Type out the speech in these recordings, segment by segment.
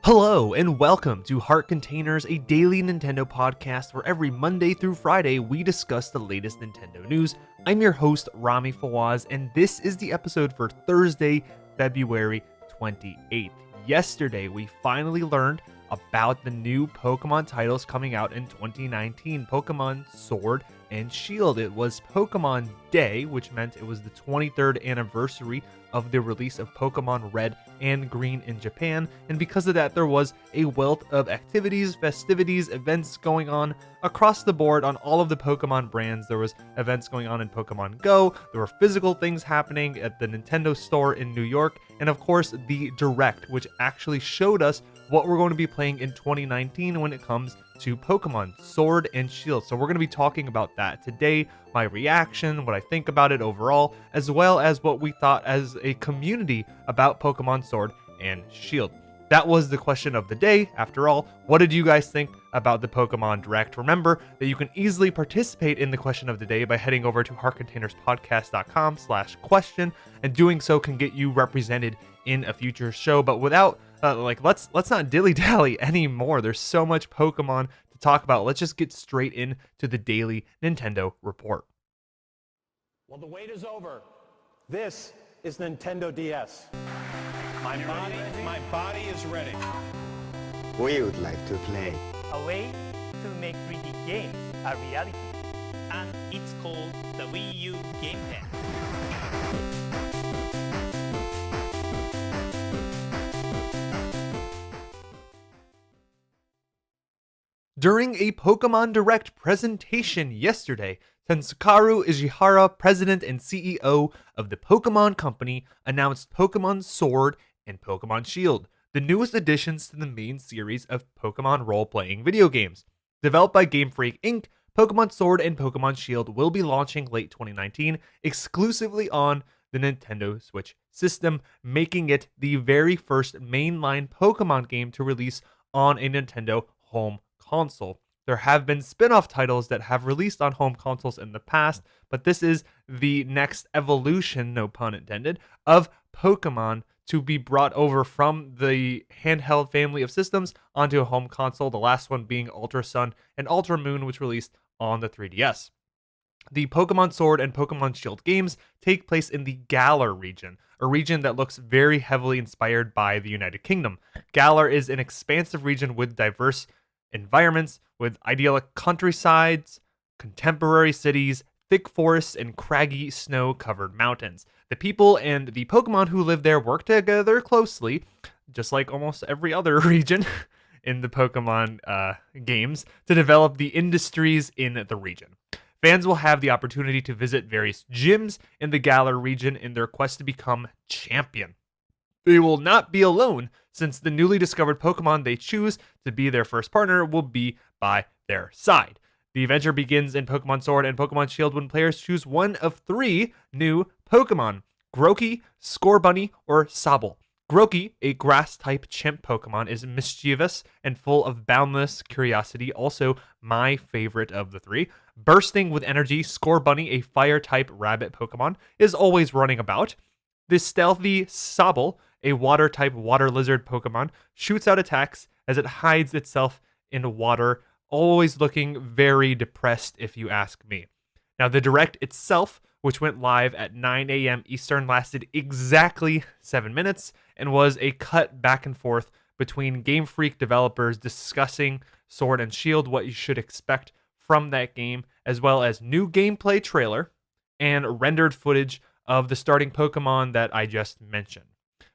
Hello and welcome to Heart Containers, a daily Nintendo podcast where every Monday through Friday we discuss the latest Nintendo news. I'm your host, Rami Fawaz, and this is the episode for Thursday, February 28th. Yesterday, we finally learned about the new Pokemon titles coming out in 2019, Pokemon Sword and Shield. It was Pokemon Day, which meant it was the 23rd anniversary of the release of Pokemon Red and Green in Japan, and because of that, there was a wealth of activities, festivities, events going on across the board on all of the Pokemon brands. There was events going on in Pokemon Go, there were physical things happening at the Nintendo store in New York, and of course, the Direct, which actually showed us what we're going to be playing in 2019 when it comes to Pokemon Sword and Shield. So we're going to be talking about that today, my reaction, what I think about it overall, as well as what we thought as a community about Pokemon Sword and Shield. That was the question of the day. After all, what did you guys think about the Pokemon Direct? Remember that you can easily participate in the question of the day by heading over to heartcontainerspodcast.com/question, and doing so can get you represented in a future show. But without let's not dilly-dally anymore. There's so much Pokemon to talk about. Let's just get straight into the daily Nintendo report. Well, the wait is over. This is Nintendo DS. My body is ready. We would like to play. A way to make 3D games a reality. And it's called the Wii U Game Pen. During a Pokemon Direct presentation yesterday, Tensukaro Ishihara, president and CEO of the Pokemon Company, announced Pokemon Sword and Pokemon Shield, the newest additions to the main series of Pokemon role-playing video games. Developed by Game Freak Inc., Pokemon Sword and Pokemon Shield will be launching late 2019 exclusively on the Nintendo Switch system, making it the very first mainline Pokemon game to release on a Nintendo home console. There have been spin-off titles that have released on home consoles in the past, but this is the next evolution, no pun intended, of Pokemon to be brought over from the handheld family of systems onto a home console, the last one being Ultra Sun and Ultra Moon, which released on the 3DS. The Pokemon Sword and Pokemon Shield games take place in the Galar region, a region that looks very heavily inspired by the United Kingdom. Galar is an expansive region with diverse environments, with idyllic countrysides, contemporary cities, thick forests, and craggy snow-covered mountains. The people and the Pokemon who live there work together closely, just like almost every other region in the Pokemon games, to develop the industries in the region. Fans will have the opportunity to visit various gyms in the Galar region in their quest to become champion. They will not be alone, since the newly discovered Pokemon they choose to be their first partner will be by their side. The adventure begins in Pokemon Sword and Pokemon Shield when players choose one of three new Pokemon: Grookey, Scorbunny, or Sobble. Grookey, a grass-type chimp Pokemon, is mischievous and full of boundless curiosity, also my favorite of the three. Bursting with energy, Scorbunny, a fire-type rabbit Pokemon, is always running about. The stealthy Sobble, a water-type water lizard Pokemon, shoots out attacks as it hides itself in water, always looking very depressed if you ask me. Now, the Direct itself, which went live at 9 a.m. Eastern, lasted exactly 7 minutes and was a cut back and forth between Game Freak developers discussing Sword and Shield, what you should expect from that game, as well as new gameplay trailer and rendered footage of the starting Pokemon that I just mentioned.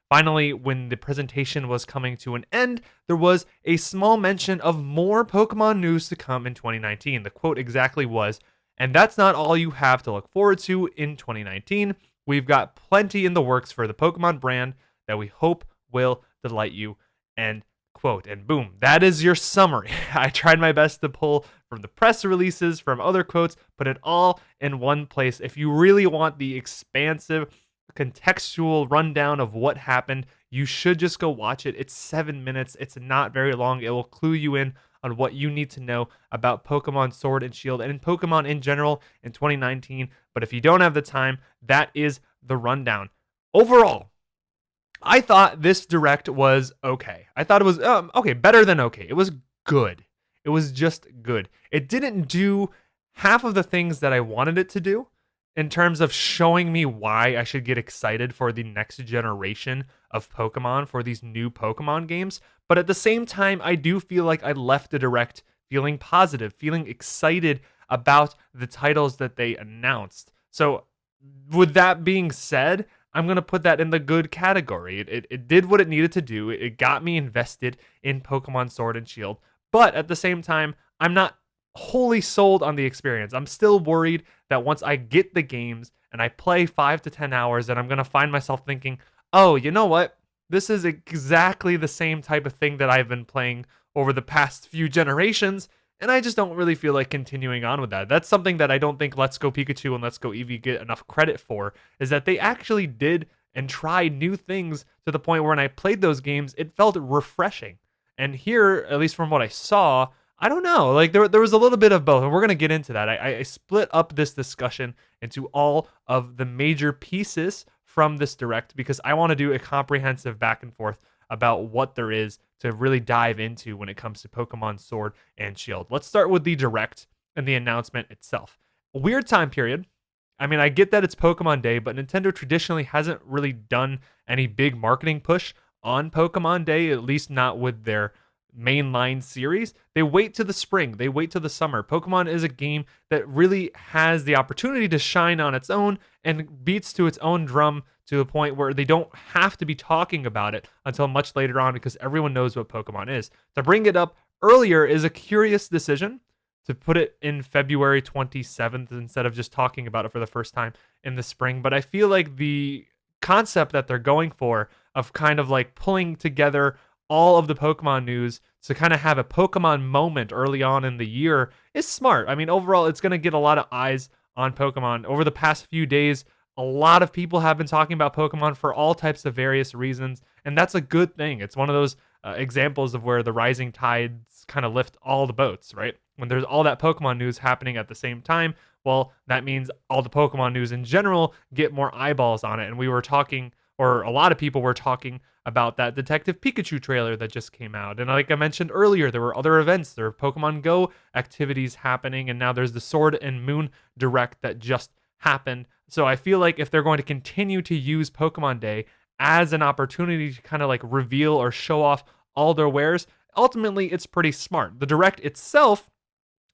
Finally, when the presentation was coming to an end, there was a small mention of more Pokemon news to come in 2019. The quote exactly was, "And that's not all you have to look forward to in 2019. We've got plenty in the works for the Pokemon brand that we hope will delight you." End quote. And boom, that is your summary. I tried my best to pull from the press releases, from other quotes, put it all in one place. If you really want the expansive contextual rundown of what happened, you should just go watch it. It's 7 minutes. It's not very long. It will clue you in on what you need to know about Pokemon Sword and Shield and Pokemon in general in 2019. But if you don't have the time, that is the rundown. Overall, I thought this direct was okay. I thought it was okay, better than okay. It was good. It was just good. It didn't do half of the things that I wanted it to do in terms of showing me why I should get excited for the next generation of Pokemon, for these new Pokemon games. But at the same time, I do feel like I left the direct feeling positive, feeling excited about the titles that they announced. So, with that being said, I'm going to put that in the good category. It did what it needed to do. It got me invested in Pokemon Sword and Shield. But at the same time, I'm not wholly sold on the experience. I'm still worried that once I get the games and I play 5 to 10 hours, that I'm going to find myself thinking, oh, you know what? This is exactly the same type of thing that I've been playing over the past few generations. And I just don't really feel like continuing on with that. That's something that I don't think Let's Go Pikachu and Let's Go Eevee get enough credit for, is that they actually did and tried new things to the point where when I played those games, it felt refreshing. And here, at least from what I saw, I don't know. Like there was a little bit of both, and we're gonna get into that. I split up this discussion into all of the major pieces from this direct because I want to do a comprehensive back and forth about what there is to really dive into when it comes to Pokemon Sword and Shield. Let's start with the direct and the announcement itself. A weird time period. I mean, I get that it's Pokemon Day, but Nintendo traditionally hasn't really done any big marketing push on Pokemon Day, at least not with their mainline series. They wait to the spring, they wait to the summer. Pokemon is a game that really has the opportunity to shine on its own and beats to its own drum to a point where they don't have to be talking about it until much later on because everyone knows what Pokemon is. To bring it up earlier is a curious decision to put it in February 27th instead of just talking about it for the first time in the spring. But I feel like the concept that they're going for of kind of like pulling together all of the Pokemon news to kind of have a Pokemon moment early on in the year is smart. I mean, overall, it's going to get a lot of eyes on Pokemon. Over the past few days, a lot of people have been talking about Pokemon for all types of various reasons, and that's a good thing. It's one of those examples of where the rising tides kind of lift all the boats, right? When there's all that Pokemon news happening at the same time, well, that means all the Pokemon news in general get more eyeballs on it. And we were talking, or a lot of people were talking about that Detective Pikachu trailer that just came out. And like I mentioned earlier, there were other events. There were Pokemon Go activities happening, and now there's the Sword and Moon Direct that just happened. So I feel like if they're going to continue to use Pokemon Day as an opportunity to kind of like reveal or show off all their wares, ultimately it's pretty smart. The Direct itself,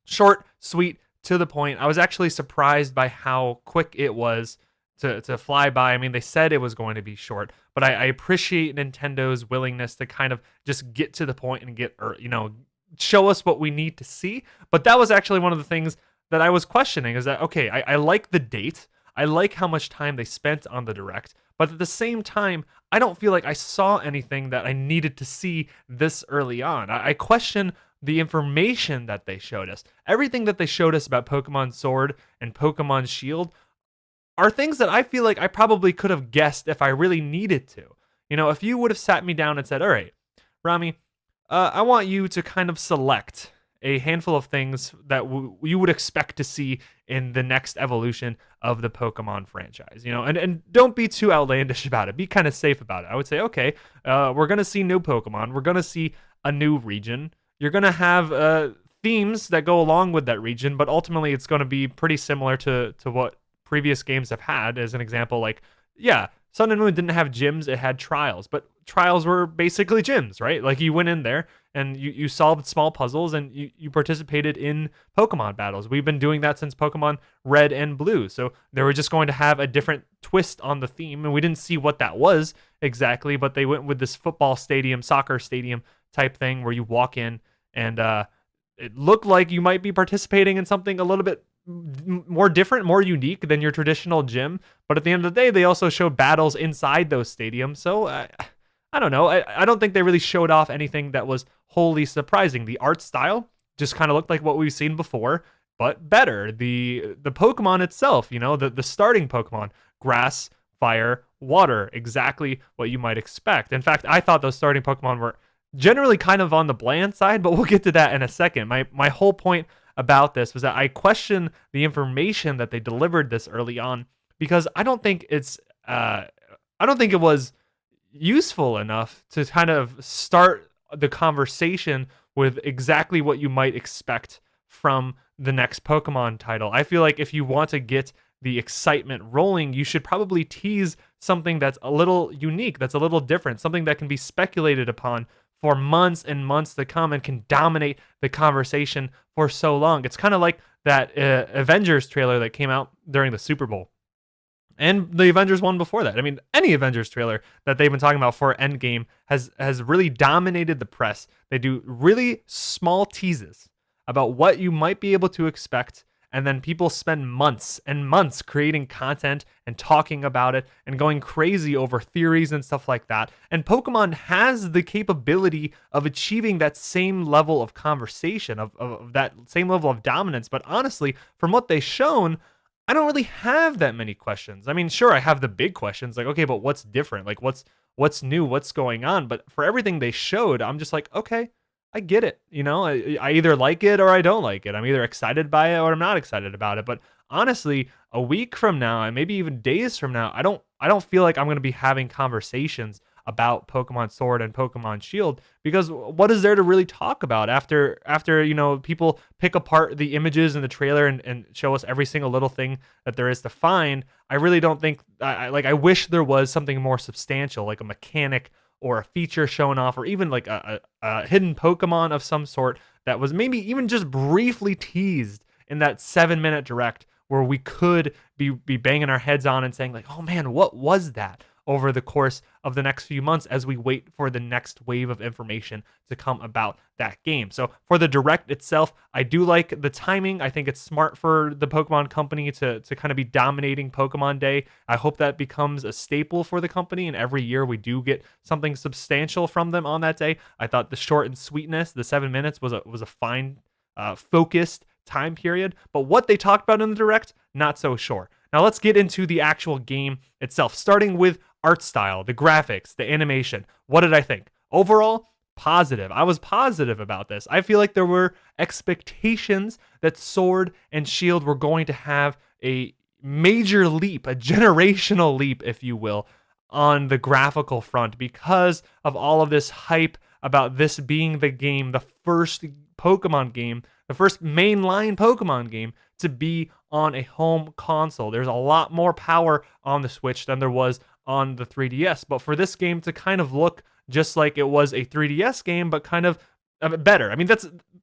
short, sweet, to the point. I was actually surprised by how quick it was to fly by. I mean, they said it was going to be short, but I appreciate Nintendo's willingness to kind of just get to the point and get, show us what we need to see. But that was actually one of the things that I was questioning is that, okay, I like the date. I like how much time they spent on the Direct, but at the same time, I don't feel like I saw anything that I needed to see this early on. I question the information that they showed us. Everything that they showed us about Pokemon Sword and Pokemon Shield are things that I feel like I probably could have guessed if I really needed to. You know, if you would have sat me down and said, all right, Rami, I want you to kind of select a handful of things that you would expect to see in the next evolution of the Pokemon franchise, and don't be too outlandish about it. Be kind of safe about it. I would say, okay, we're going to see new Pokemon. We're going to see a new region. You're going to have themes that go along with that region, but ultimately it's going to be pretty similar to what previous games have had. As an example, like, yeah, Sun and Moon didn't have gyms, it had trials, but trials were basically gyms, right? Like you went in there and you solved small puzzles and you participated in Pokemon battles. We've been doing that since Pokemon Red and Blue. So they were just going to have a different twist on the theme, and we didn't see what that was exactly, but they went with this football stadium, soccer stadium type thing where you walk in and it looked like you might be participating in something a little bit more different, more unique than your traditional gym. But at the end of the day, they also showed battles inside those stadiums. So I don't know. I don't think they really showed off anything that was wholly surprising. The art style just kind of looked like what we've seen before, but better. The Pokemon itself, the starting Pokemon, grass, fire, water, exactly what you might expect. In fact, I thought those starting Pokemon were generally kind of on the bland side, but we'll get to that in a second. My whole point about this was that I question the information that they delivered this early on because I don't think it was useful enough to kind of start the conversation with exactly what you might expect from the next Pokemon title. I feel like if you want to get the excitement rolling, you should probably tease something that's a little unique, that's a little different, something that can be speculated upon for months and months to come and can dominate the conversation for so long. It's kind of like that Avengers trailer that came out during the Super Bowl. And the Avengers one before that. I mean, any Avengers trailer that they've been talking about for Endgame has really dominated the press. They do really small teases about what you might be able to expect, and then people spend months and months creating content and talking about it and going crazy over theories and stuff like that. And Pokemon has the capability of achieving that same level of conversation, of that same level of dominance. But honestly, from what they've shown, I don't really have that many questions. I mean, sure, I have the big questions like, okay, but what's different? Like, what's new? What's going on? But for everything they showed, I'm just like, okay, I get it. I either like it or I don't like it. I'm either excited by it or I'm not excited about it. But honestly, a week from now and maybe even days from now, I don't feel like I'm going to be having conversations about Pokemon Sword and Pokemon Shield, because what is there to really talk about after people pick apart the images in the trailer and show us every single little thing that there is to find. I really don't think I wish there was something more substantial, like a mechanic or a feature shown off, or even like a hidden Pokemon of some sort that was maybe even just briefly teased in that 7-minute direct, where we could be banging our heads on and saying like, oh man, what was that, over the course of the next few months as we wait for the next wave of information to come about that game. So for the direct itself, I do like the timing. I think it's smart for the Pokemon company to kind of be dominating Pokemon Day. I hope that becomes a staple for the company, and every year we do get something substantial from them on that day. I thought the short and sweetness, the 7 minutes, was a fine, focused time period. But what they talked about in the direct, not so sure. Now let's get into the actual game itself, starting with art style, the graphics, the animation. What did I think? Overall, positive. I was positive about this. I feel like there were expectations that Sword and Shield were going to have a major leap, a generational leap, if you will, on the graphical front, because of all of this hype about this being the game, the first Pokemon game, the first mainline Pokemon game to be on a home console. There's a lot more power on the Switch than there was on the 3DS, but for this game to kind of look just like it was a 3DS game, but kind of better. I mean,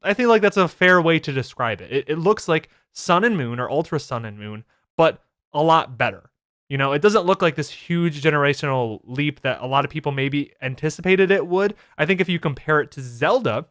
I feel like that's a fair way to describe it. It looks like Sun and Moon, or Ultra Sun and Moon, but a lot better. It doesn't look like this huge generational leap that a lot of people maybe anticipated it would. I think if you compare it to Zelda,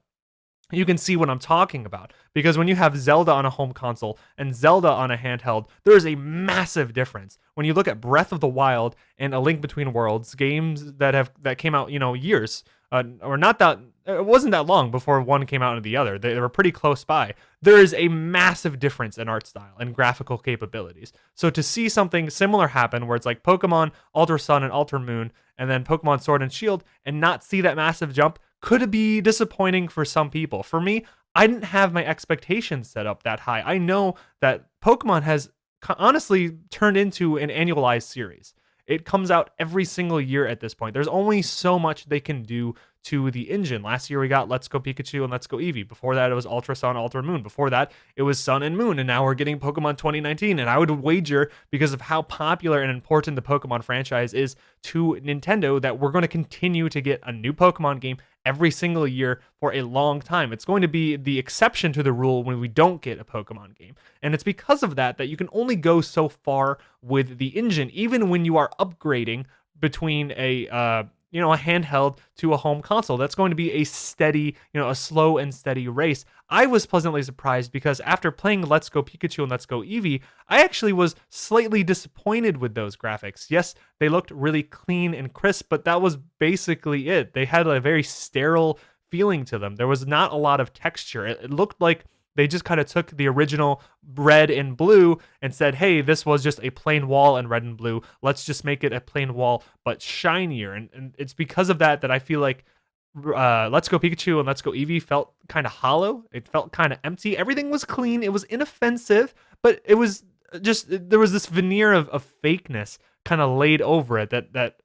you can see what I'm talking about, because when you have Zelda on a home console and Zelda on a handheld, there is a massive difference. When you look at Breath of the Wild and A Link Between Worlds, games that came out, years, or not that, it wasn't that long before one came out into the other. They were pretty close by. There is a massive difference in art style and graphical capabilities. So to see something similar happen, where it's like Pokemon Ultra Sun and Ultra Moon, and then Pokemon Sword and Shield, and not see that massive jump, could be disappointing for some people. For me, I didn't have my expectations set up that high. I know that Pokemon has honestly turned into an annualized series. It comes out every single year at this point. There's only so much they can do to the engine. Last year we got Let's Go Pikachu and Let's Go Eevee. Before that it was Ultra Sun, Ultra Moon. Before that it was Sun and Moon, and now we're getting Pokemon 2019. And I would wager, because of how popular and important the Pokemon franchise is to Nintendo, that we're going to continue to get a new Pokemon game every single year for a long time. It's going to be the exception to the rule when we don't get a Pokemon game. And it's because of that you can only go so far with the engine, even when you are upgrading between a handheld to a home console. That's going to be a steady, a slow and steady race. I was pleasantly surprised, because after playing Let's Go Pikachu and Let's Go Eevee, I actually was slightly disappointed with those graphics. Yes, they looked really clean and crisp, but that was basically it. They had a very sterile feeling to them. There was not a lot of texture. It looked like they just kind of took the original red and blue and said, hey, this was just a plain wall in red and blue. Let's just make it a plain wall, but shinier. And it's because of that I feel like Let's Go Pikachu and Let's Go Eevee felt kind of hollow. It felt kind of empty. Everything was clean. It was inoffensive, but it was just, there was this veneer of fakeness kind of laid over it that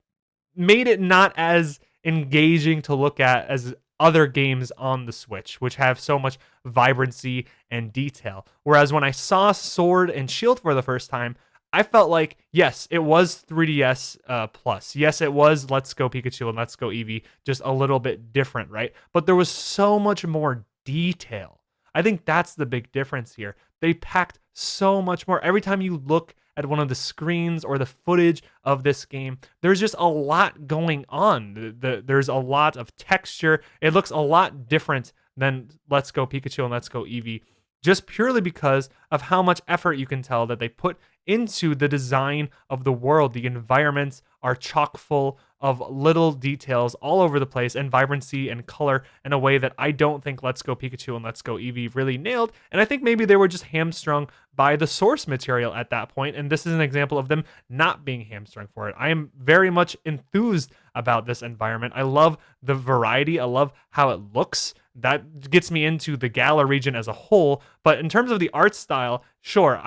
made it not as engaging to look at as other games on the Switch, which have so much vibrancy and detail. Whereas when I saw Sword and Shield for the first time, I felt like, yes, it was 3DS Plus. Yes, it was Let's Go Pikachu and Let's Go Eevee, just a little bit different, right? But there was so much more detail. I think that's the big difference here. They packed so much more. Every time you look at one of the screens or the footage of this game, there's just a lot going on. There's a lot of texture. It looks a lot different than Let's Go Pikachu and Let's Go Eevee, just purely because of how much effort you can tell that they put into the design of the world. The environments are chock full of little details all over the place and vibrancy and color in a way that I don't think Let's Go Pikachu and Let's Go Eevee really nailed. And I think maybe they were just hamstrung by the source material at that point, and this is an example of them not being hamstrung for it. I am very much enthused about this environment. I love the variety. I love how it looks. That gets me into the Galar region as a whole. But in terms of the art style, sure,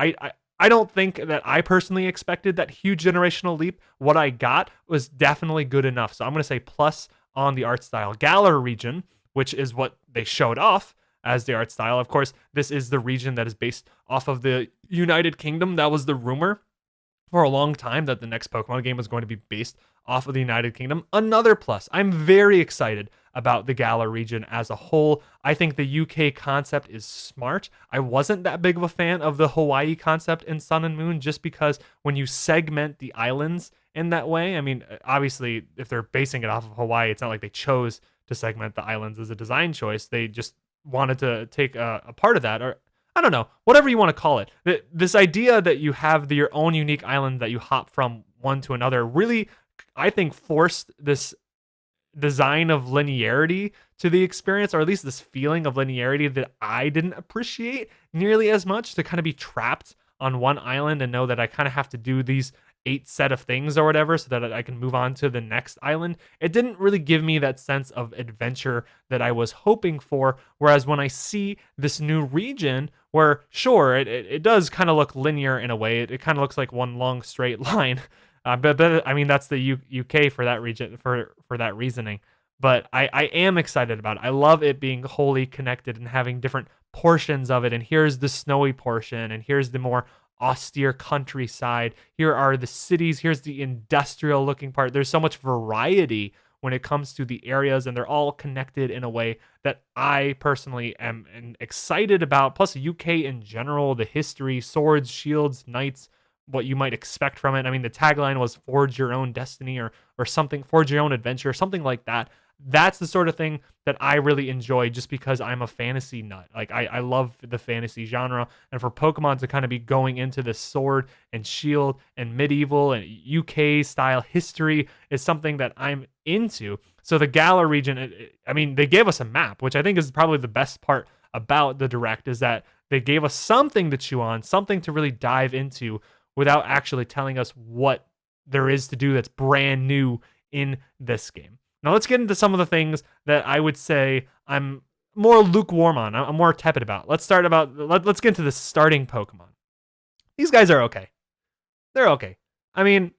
I don't think that I personally expected that huge generational leap. What I got was definitely good enough. So I'm going to say plus on the art style. Galar region, which is what they showed off as the art style. Of course, this is the region that is based off of the United Kingdom. That was the rumor for a long time, that the next Pokemon game was going to be based off of the United Kingdom. Another plus. I'm very excited about the Galar region as a whole. I think the UK concept is smart. I wasn't that big of a fan of the Hawaii concept in Sun and Moon, just because when you segment the islands in that way, I mean, obviously, if they're basing it off of Hawaii, it's not like they chose to segment the islands as a design choice. They just wanted to take a part of that, or I don't know, whatever you want to call it. This idea that you have your own unique island that you hop from one to another really, I think, forced this design of linearity to the experience, or at least this feeling of linearity that I didn't appreciate nearly as much, to kind of be trapped on one island and know that I kind of have to do these 8 set of things or whatever so that I can move on to the next island. It didn't really give me that sense of adventure that I was hoping for. Whereas when I see this new region, where sure, it does kind of look linear in a way, it kind of looks like one long straight line. But I mean, that's the UK for that region, for that reasoning. But I am excited about it. I love it being wholly connected and having different portions of it. And here's the snowy portion, and here's the more austere countryside. Here are the cities. Here's the industrial looking part. There's so much variety when it comes to the areas, and they're all connected in a way that I personally am excited about. Plus, the UK in general, the history, swords, shields, knights, what you might expect from it. I mean, the tagline was "Forge your own destiny" or something, "Forge your own adventure," something like that. That's the sort of thing that I really enjoy, just because I'm a fantasy nut. Like, I love the fantasy genre, and for Pokemon to kind of be going into this sword and shield and medieval and UK style history is something that I'm into. So the Galar region, I mean, they gave us a map, which I think is probably the best part about the Direct, is that they gave us something to chew on, something to really dive into, without actually telling us what there is to do that's brand new in this game. Now let's get into some of the things that I would say I'm more lukewarm on. I'm more tepid about. Let's get into the starting Pokemon. These guys are okay. They're okay. I mean,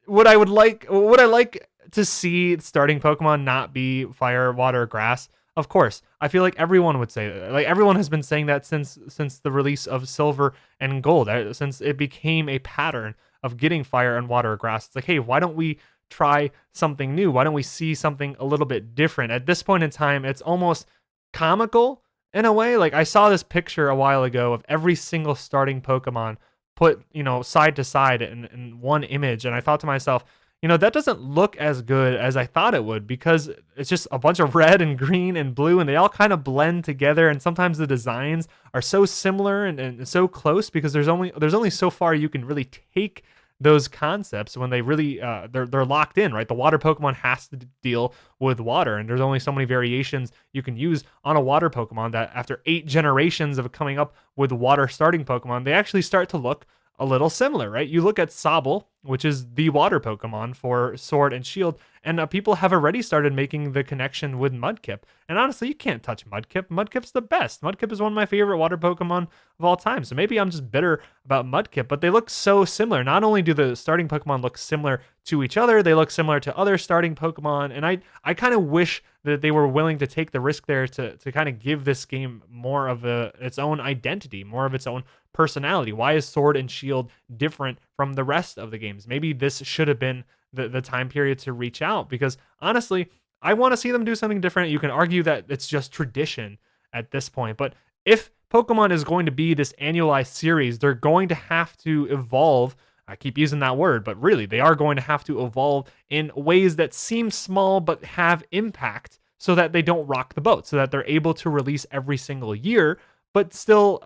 would I like to see starting Pokemon not be fire, water, grass? Of course. I feel like everyone would say that. Like, everyone has been saying that since the release of Silver and Gold, since it became a pattern of getting fire and water or grass. It's like, hey, why don't we try something new? Why don't we see something a little bit different? At this point in time, it's almost comical in a way. Like, I saw this picture a while ago of every single starting Pokemon put, side to side in one image, and I thought to myself, that doesn't look as good as I thought it would, because it's just a bunch of red and green and blue, and they all kind of blend together, and sometimes the designs are so similar and so close, because there's only so far you can really take those concepts when they really they're locked in, right? The water Pokemon has to deal with water, and there's only so many variations you can use on a water Pokemon, that after 8 generations of coming up with water starting Pokemon, they actually start to look a little similar, right? You look at Sobble, which is the water Pokemon for Sword and Shield, and people have already started making the connection with Mudkip. And honestly, you can't touch Mudkip. Mudkip's the best. Mudkip is one of my favorite water Pokemon of all time. So maybe I'm just bitter about Mudkip, but they look so similar. Not only do the starting Pokemon look similar to each other, they look similar to other starting Pokemon. And I kind of wish that they were willing to take the risk there to kind of give this game more of its own identity, more of its own personality. Why is Sword and Shield different from the rest of the games? Maybe this should have been the time period to reach out, because honestly, I want to see them do something different. You can argue that it's just tradition at this point, but if Pokemon is going to be this annualized series, they're going to have to evolve. I keep using that word, but really, they are going to have to evolve in ways that seem small but have impact, so that they don't rock the boat, so that they're able to release every single year, but still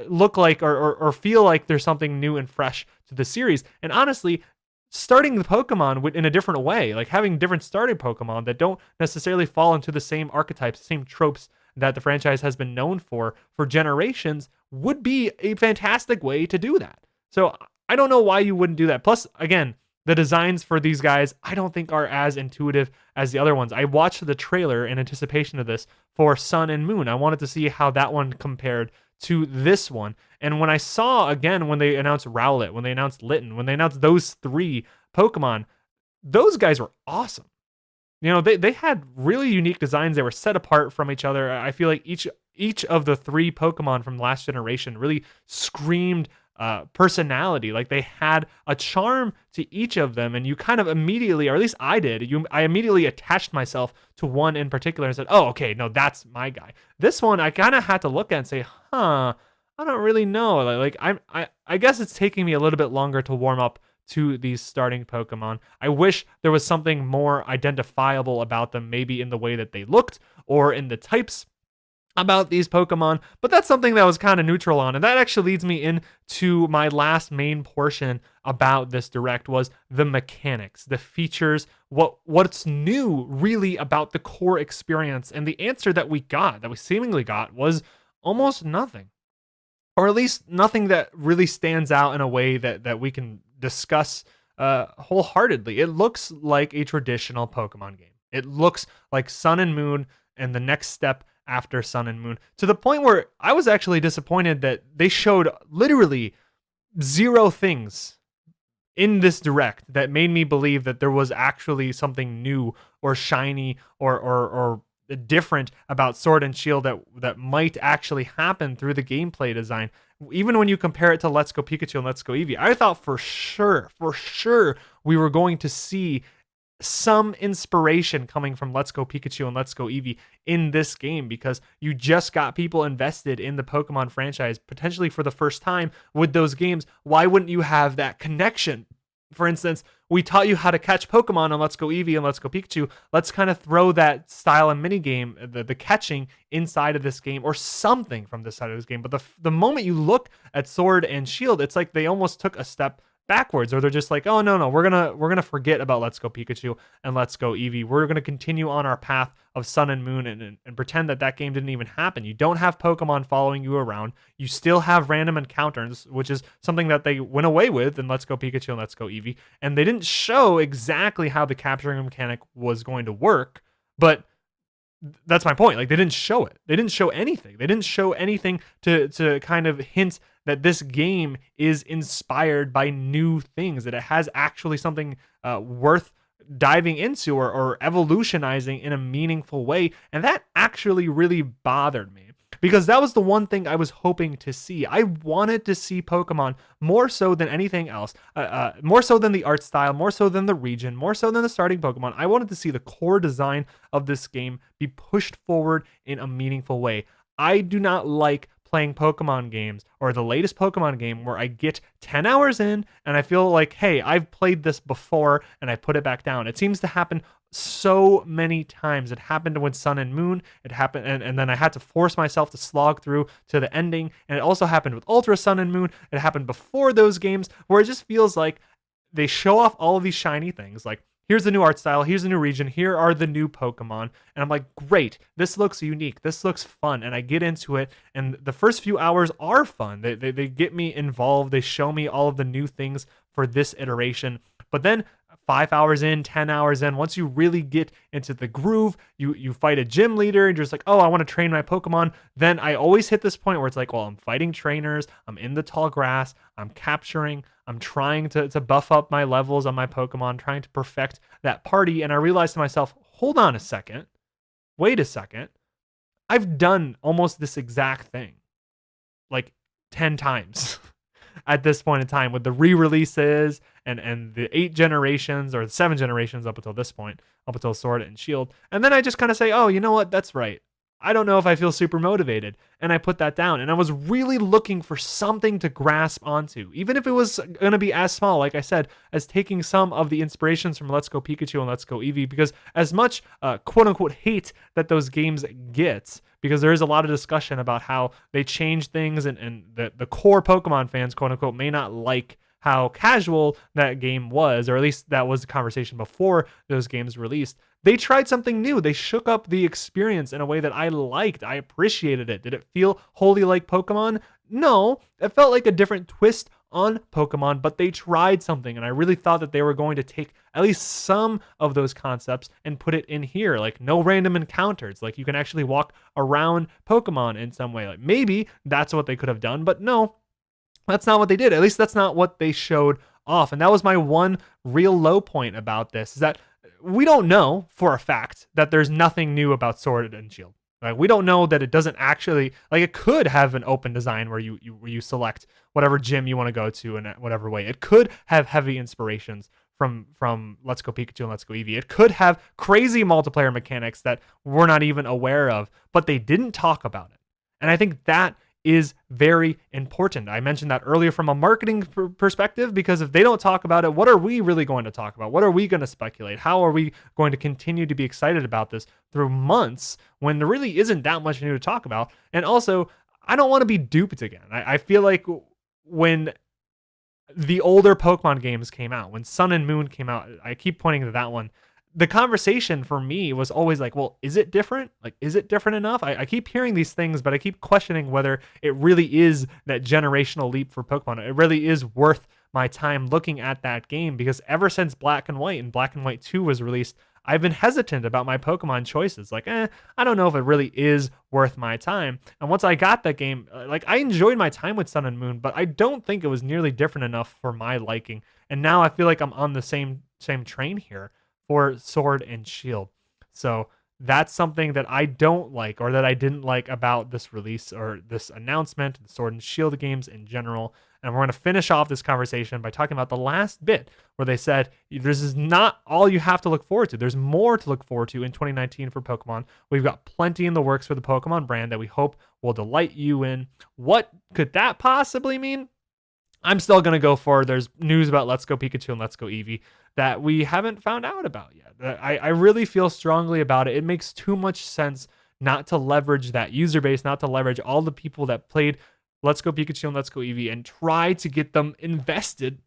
look like or feel like there's something new and fresh to the series. And honestly, starting the Pokemon in a different way, like having different starting Pokemon that don't necessarily fall into the same archetypes, the same tropes that the franchise has been known for generations, would be a fantastic way to do that. So I don't know why you wouldn't do that. Plus, again, the designs for these guys, I don't think are as intuitive as the other ones. I watched the trailer in anticipation of this for Sun and Moon. I wanted to see how that one compared to this one. And when I saw, again, when they announced Rowlet, when they announced Litten, when they announced those 3 Pokemon, those guys were awesome. You know, they had really unique designs. They were set apart from each other. I feel like each of the 3 Pokemon from the last generation really screamed personality. Like they had a charm to each of them, and you kind of immediately, or at least I did, I immediately attached myself to one in particular and said, oh, okay, no, that's my guy. This one I kind of had to look at and say, I don't really know. I guess it's taking me a little bit longer to warm up to these starting Pokemon. I wish there was something more identifiable about them, maybe in the way that they looked or in the types about these Pokemon, but that's something that was kind of neutral on. And that actually leads me into my last main portion about this direct, was the mechanics, the features, what's new really about the core experience. And the answer that we seemingly got, was almost nothing. Or at least nothing that really stands out in a way that we can discuss wholeheartedly. It looks like a traditional Pokemon game. It looks like Sun and Moon and the next step after Sun and Moon, to the point where I was actually disappointed that they showed literally 0 things in this direct that made me believe that there was actually something new or shiny or different about Sword and Shield that might actually happen through the gameplay design. Even when you compare it to Let's Go Pikachu and Let's Go Eevee, I thought for sure we were going to see some inspiration coming from Let's Go Pikachu and Let's Go Eevee in this game, because you just got people invested in the Pokemon franchise potentially for the first time with those games. Why wouldn't you have that connection? For instance, we taught you how to catch Pokemon on Let's Go Eevee and Let's Go Pikachu. Let's kind of throw that style of minigame, the catching, inside of this game, or something from this side of this game. But the moment you look at Sword and Shield, it's like they almost took a step backwards, or they're just like, oh no, we're gonna forget about Let's Go Pikachu and Let's Go Eevee. We're gonna continue on our path of Sun and Moon and pretend that game didn't even happen. You don't have Pokemon following you around. You still have random encounters, which is something that they went away with in Let's Go Pikachu and Let's Go Eevee. And they didn't show exactly how the capturing mechanic was going to work, but that's my point. Like, they didn't show it. They didn't show anything. They didn't show anything to kind of hint that this game is inspired by new things, that it has actually something worth diving into or evolutionizing in a meaningful way. And that actually really bothered me, because that was the one thing I was hoping to see. I wanted to see Pokemon more so than anything else, more so than the art style, more so than the region, more so than the starting Pokemon. I wanted to see the core design of this game be pushed forward in a meaningful way. I do not like playing Pokemon games, or the latest Pokemon game, where I get 10 hours in and I feel like, hey, I've played this before, and I put it back down. It seems to happen so many times. It happened with Sun and Moon. It happened, and then I had to force myself to slog through to the ending. And it also happened with Ultra Sun and Moon. It happened before those games, where it just feels like they show off all of these shiny things. Like, here's the new art style, here's the new region, here are the new Pokemon. And I'm like, great, this looks unique, this looks fun. And I get into it, and the first few hours are fun. They get me involved, they show me all of the new things for this iteration. But then 5 hours in, 10 hours in, once you really get into the groove, you fight a gym leader and you're just like, oh, I want to train my Pokemon. Then I always hit this point where it's like, well, I'm fighting trainers, I'm in the tall grass, I'm capturing, I'm trying to buff up my levels on my Pokemon, trying to perfect that party. And I realized to myself, hold on a second, wait a second. I've done almost this exact thing like 10 times at this point in time with the re-releases and the 8 generations or the 7 generations up until this point, up until Sword and Shield. And then I just kind of say, oh, you know what? That's right. I don't know if I feel super motivated. And I put that down. And I was really looking for something to grasp onto, even if it was going to be as small, like I said, as taking some of the inspirations from Let's Go Pikachu and Let's Go Eevee. Because as much quote unquote hate that those games get, because there is a lot of discussion about how they change things and the core Pokemon fans, quote unquote, may not like how casual that game was, or at least that was the conversation before those games released. They tried something new. They shook up the experience in a way that I liked. I appreciated it. Did it feel wholly like Pokemon? No, it felt like a different twist on Pokemon, but they tried something, and I really thought that they were going to take at least some of those concepts and put it in here, like no random encounters, like you can actually walk around Pokemon in some way. Like maybe that's what they could have done, but no, that's not what they did. At least that's not what they showed off. And that was my one real low point about this, is that we don't know for a fact that there's nothing new about Sword and Shield. Like we don't know that it doesn't actually, like it could have an open design where you select whatever gym you want to go to in whatever way. It could have heavy inspirations from Let's Go Pikachu and Let's Go Eevee. It could have crazy multiplayer mechanics that we're not even aware of, but they didn't talk about it. And I think that is very important. I mentioned that earlier from a marketing perspective, because if they don't talk about it, what are we really going to talk about? What are we going to speculate? How are we going to continue to be excited about this through months when there really isn't that much new to talk about? And also, I don't want to be duped again. I feel like when the older Pokemon games came out, when Sun and Moon came out, I keep pointing to that one, the conversation for me was always like, well, is it different? Like, is it different enough? I keep hearing these things, but I keep questioning whether it really is that generational leap for Pokemon. It really is worth my time looking at that game, because ever since Black and White and Black and White 2 was released, I've been hesitant about my Pokemon choices. Like, I don't know if it really is worth my time. And once I got that game, like I enjoyed my time with Sun and Moon, but I don't think it was nearly different enough for my liking. And now I feel like I'm on the same train here for Sword and Shield. So that's something that I don't like, or that I didn't like about this release or this announcement, the Sword and Shield games in general. And we're going to finish off this conversation by talking about the last bit where they said, this is not all you have to look forward to. There's more to look forward to in 2019 for Pokemon. We've got plenty in the works for the Pokemon brand that we hope will delight you in. What could that possibly mean? I'm still going to go for, there's news about Let's Go Pikachu and Let's Go Eevee that we haven't found out about yet. I really feel strongly about it. It makes too much sense not to leverage that user base, not to leverage all the people that played Let's Go Pikachu and Let's Go Eevee and try to get them invested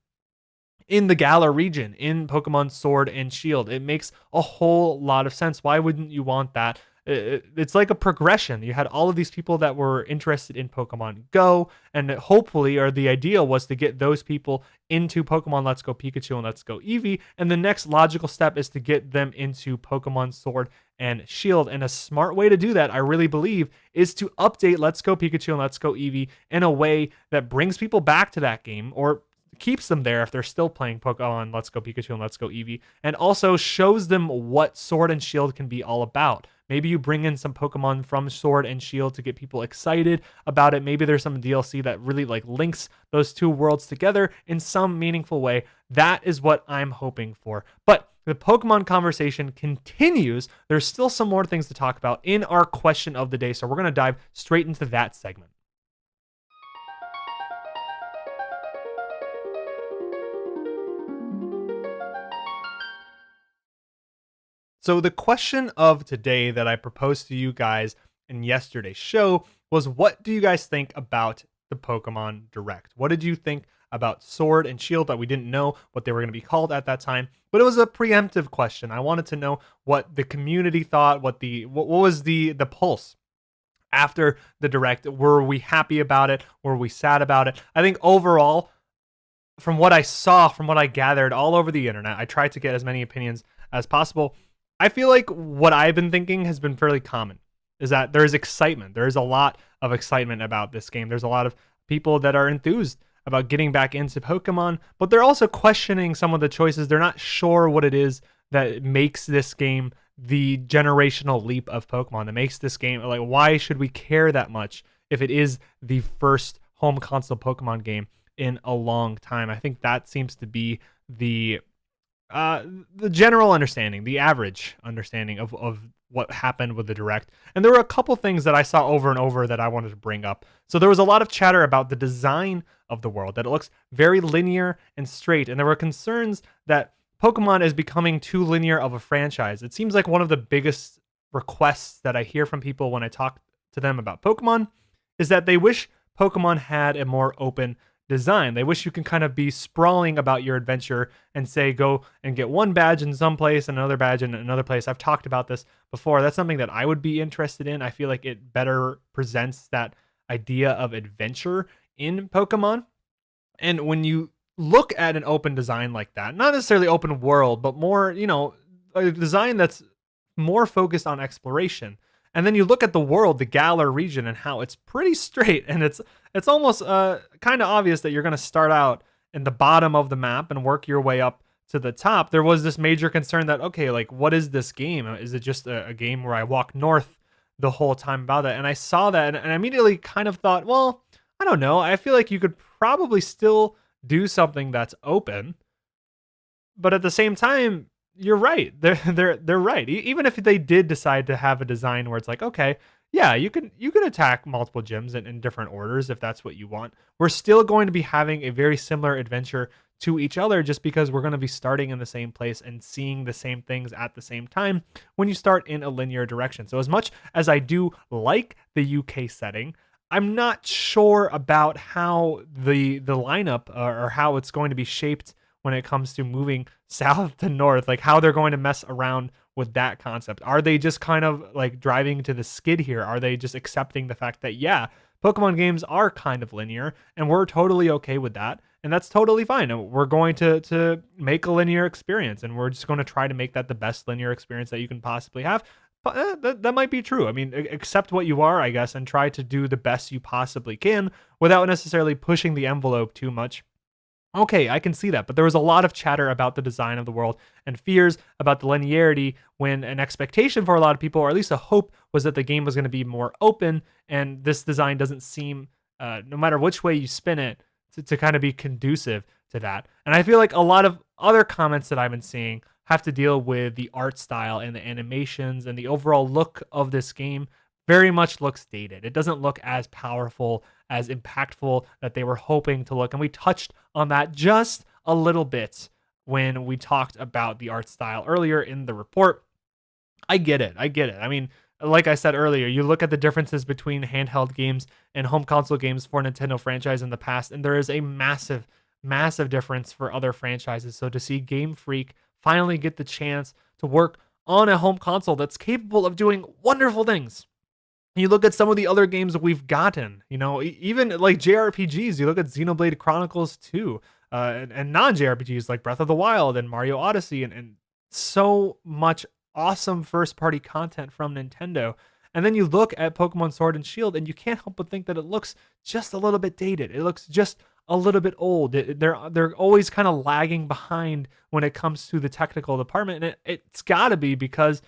in the Galar region, in Pokemon Sword and Shield. It makes a whole lot of sense. Why wouldn't you want that? It's like a progression. You had all of these people that were interested in Pokemon Go, and hopefully, or the ideal was to get those people into Pokemon Let's Go Pikachu and Let's Go Eevee, and the next logical step is to get them into Pokemon Sword and Shield. And a smart way to do that, I really believe, is to update Let's Go Pikachu and Let's Go Eevee in a way that brings people back to that game, or keeps them there if they're still playing Pokemon Let's Go Pikachu and Let's Go Eevee, and also shows them what Sword and Shield can be all about. Maybe you bring in some Pokemon from Sword and Shield to get people excited about it. Maybe there's some DLC that really like links those two worlds together in some meaningful way. That is what I'm hoping for. But the Pokemon conversation continues. There's still some more things to talk about in our question of the day, so we're going to dive straight into that segment. So the question of today that I proposed to you guys in yesterday's show was, what do you guys think about the Pokemon Direct? What did you think about Sword and Shield that we didn't know what they were going to be called at that time. But it was a preemptive question. I wanted to know what the community thought, what was the pulse after the direct. Were we happy about it? Were we sad about it? I think overall, from what I saw, from what I gathered all over the internet, I tried to get as many opinions as possible. I feel like what I've been thinking has been fairly common, is that there is excitement. There is a lot of excitement about this game. There's a lot of people that are enthused about getting back into Pokemon, but they're also questioning some of the choices. They're not sure what it is that makes this game the generational leap of Pokemon, that makes this game, like, why should we care that much if it is the first home console Pokemon game in a long time? I think that seems to be the general understanding, the average understanding of what happened with the direct. And there were a couple things that I saw over and over that I wanted to bring up. So there was a lot of chatter about the design of the world, that it looks very linear and straight, and there were concerns that Pokemon is becoming too linear of a franchise. It seems like one of the biggest requests that I hear from people when I talk to them about Pokemon is that they wish Pokemon had a more open design. They wish you can kind of be sprawling about your adventure and say, go and get one badge in some place and another badge in another place. I've talked about this before. That's something that I would be interested in. I feel like it better presents that idea of adventure in Pokemon. And when you look at an open design like that, not necessarily open world, but more, a design that's more focused on exploration. And then you look at the world, the Galar region, and how it's pretty straight, and it's almost kind of obvious that you're going to start out in the bottom of the map and work your way up to the top. There was this major concern that, okay, like, what is this game? Is it just a game where I walk north the whole time about that? And I saw that, and I immediately kind of thought, well, I don't know. I feel like you could probably still do something that's open, but at the same time, you're right. They're right. Even if they did decide to have a design where it's like, okay, yeah, you can attack multiple gyms in different orders if that's what you want. We're still going to be having a very similar adventure to each other, just because we're going to be starting in the same place and seeing the same things at the same time when you start in a linear direction. So as much as I do like the UK setting, I'm not sure about how the lineup or how it's going to be shaped when it comes to moving south to north, like how they're going to mess around with that concept. Are they just kind of like driving to the skid here? Are they just accepting the fact that, yeah, Pokemon games are kind of linear and we're totally okay with that? And that's totally fine. And we're going to make a linear experience, and we're just going to try to make that the best linear experience that you can possibly have. But that might be true. I mean, accept what you are, I guess, and try to do the best you possibly can without necessarily pushing the envelope too much. Okay, I can see that, but there was a lot of chatter about the design of the world and fears about the linearity, when an expectation for a lot of people, or at least a hope, was that the game was going to be more open, and this design doesn't seem, no matter which way you spin it, to kind of be conducive to that. And I feel like a lot of other comments that I've been seeing have to deal with the art style and the animations, and the overall look of this game very much looks dated. It doesn't look as powerful, as impactful that they were hoping to look. And we touched on that just a little bit when we talked about the art style earlier in the report. I get it. I mean, like I said earlier, you look at the differences between handheld games and home console games for Nintendo franchise in the past, and there is a massive, massive difference for other franchises. So to see Game Freak finally get the chance to work on a home console that's capable of doing wonderful things. You look at some of the other games that we've gotten, even like JRPGs. You look at Xenoblade Chronicles 2, and non-JRPGs like Breath of the Wild and Mario Odyssey, and so much awesome first-party content from Nintendo. And then you look at Pokemon Sword and Shield, and you can't help but think that it looks just a little bit dated. It looks just a little bit old. They're always kind of lagging behind when it comes to the technical department, and it's got to be because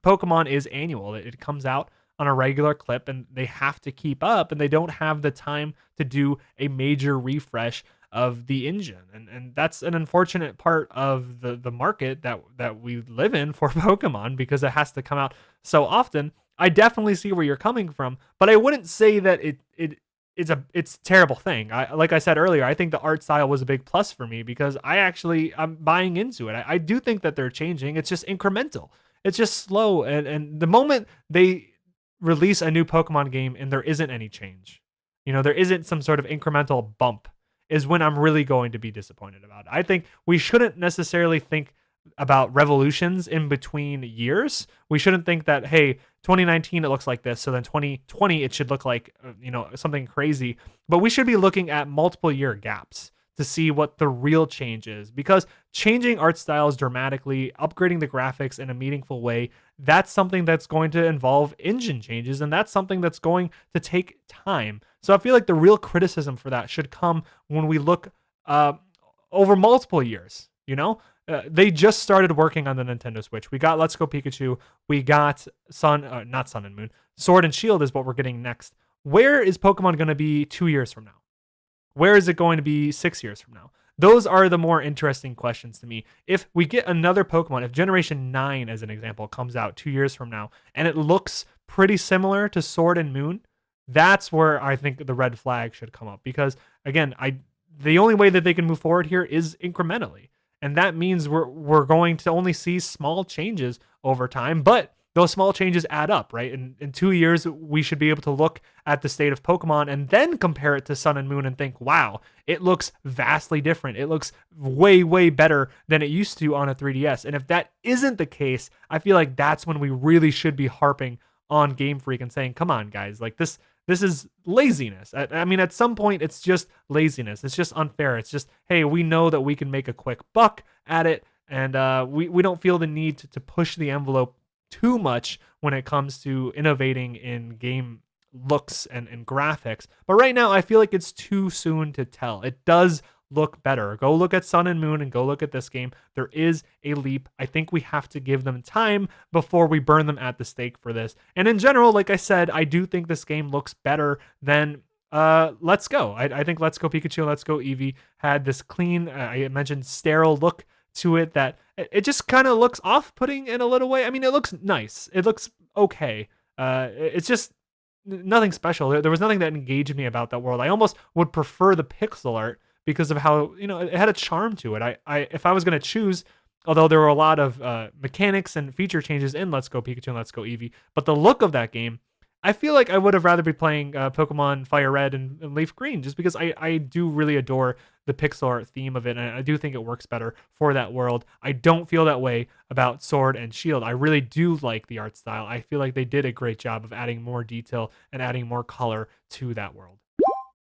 Pokemon is annual. It comes out on a regular clip, and they have to keep up, and they don't have the time to do a major refresh of the engine. And that's an unfortunate part of the market that we live in for Pokemon, because it has to come out so often. I definitely see where you're coming from, but I wouldn't say that it's a terrible thing. Like I said earlier, I think the art style was a big plus for me, because I'm buying into it. I do think that they're changing. It's just incremental. It's just slow. And the moment they release a new Pokemon game and there isn't any change, there isn't some sort of incremental bump, is when I'm really going to be disappointed about it. I think we shouldn't necessarily think about revolutions in between years. We shouldn't think that, hey, 2019 it looks like this, so then 2020 it should look like something crazy. But we should be looking at multiple year gaps to see what the real change is, because changing art styles dramatically, upgrading the graphics in a meaningful way, that's something that's going to involve engine changes, and that's something that's going to take time. So I feel like the real criticism for that should come when we look over multiple years. They just started working on the Nintendo Switch. We got Let's Go Pikachu. We got not Sun and Moon. Sword and Shield is what we're getting next. Where is Pokemon going to be 2 years from now? Where is it going to be 6 years from now? Those are the more interesting questions to me. If we get another Pokemon, if Generation 9, as an example, comes out 2 years from now, and it looks pretty similar to Sword and Moon, that's where I think the red flag should come up. Because, again, the only way that they can move forward here is incrementally. And that means we're going to only see small changes over time, but those small changes add up, right? In 2 years, we should be able to look at the state of Pokemon and then compare it to Sun and Moon and think, wow, it looks vastly different. It looks way, way better than it used to on a 3DS. And if that isn't the case, I feel like that's when we really should be harping on Game Freak and saying, come on, guys, like this is laziness. I mean, at some point, it's just laziness. It's just unfair. It's just, hey, we know that we can make a quick buck at it, and we don't feel the need to push the envelope too much when it comes to innovating in game looks and graphics. But right now, I feel like it's too soon to tell. It does look better. Go look at Sun and Moon and go look at this game. There is a leap. I think we have to give them time before we burn them at the stake for this. And in general, like I said, I do think this game looks better than Let's Go. I think Let's Go Pikachu and Let's Go Eevee had this clean, I mentioned sterile look to it that it just kind of looks off-putting in a little way. I mean, it looks nice. It looks okay. It's just nothing special. There was nothing that engaged me about that world. I almost would prefer the pixel art because of how, it had a charm to it. If I was going to choose, although there were a lot of mechanics and feature changes in Let's Go Pikachu and Let's Go Eevee, but the look of that game, I feel like I would have rather be playing Pokemon Fire Red and Leaf Green, just because I do really adore the pixel art theme of it, and I do think it works better for that world. I don't feel that way about Sword and Shield. I really do like the art style. I feel like they did a great job of adding more detail and adding more color to that world.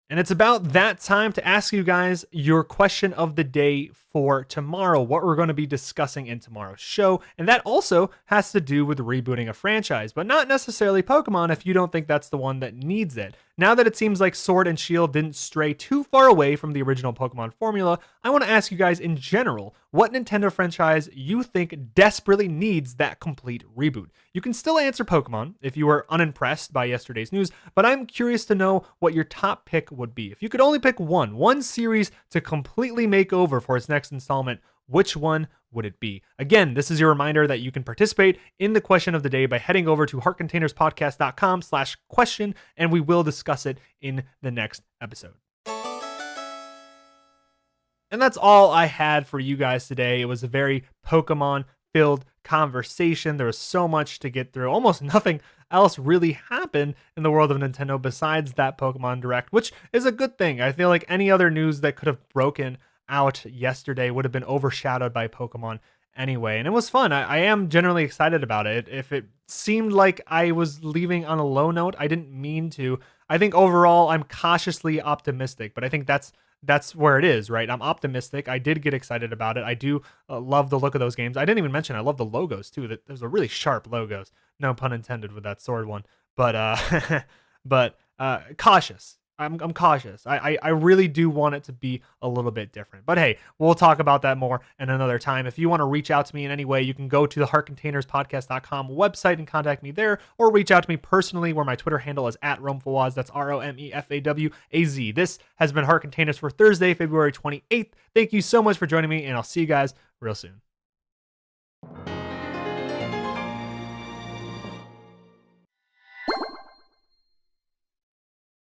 And it's about that time to ask you guys your question of the day for tomorrow, what we're going to be discussing in tomorrow's show. And that also has to do with rebooting a franchise, but not necessarily Pokemon if you don't think that's the one that needs it. Now that it seems like Sword and Shield didn't stray too far away from the original Pokemon formula, I want to ask you guys in general, what Nintendo franchise you think desperately needs that complete reboot? You can still answer Pokemon if you were unimpressed by yesterday's news, but I'm curious to know what your top pick would be. If you could only pick one series to completely make over for its next installment, which one would it be? Again, this is your reminder that you can participate in the question of the day by heading over to heartcontainerspodcast.com/question, and we will discuss it in the next episode. And that's all I had for you guys today. It was a very Pokemon-filled conversation. There was so much to get through. Almost nothing else really happened in the world of Nintendo besides that Pokemon Direct, which is a good thing. I feel like any other news that could have broken out yesterday would have been overshadowed by Pokemon anyway. And it was fun. I am generally excited about it. If it seemed like I was leaving on a low note, I didn't mean to. I think overall I'm cautiously optimistic, but I think that's where it is, right? I'm optimistic. I did get excited about it. I do love the look of those games. I didn't even mention I love the logos too. There's a really sharp logos. No pun intended with that sword one. But cautious. I'm cautious. I really do want it to be a little bit different. But hey, we'll talk about that more in another time. If you want to reach out to me in any way, you can go to the heartcontainerspodcast.com website and contact me there, or reach out to me personally where my Twitter handle is @Romefawaz. That's ROMEFAWAZ. This has been Heart Containers for Thursday, February 28th. Thank you so much for joining me, and I'll see you guys real soon.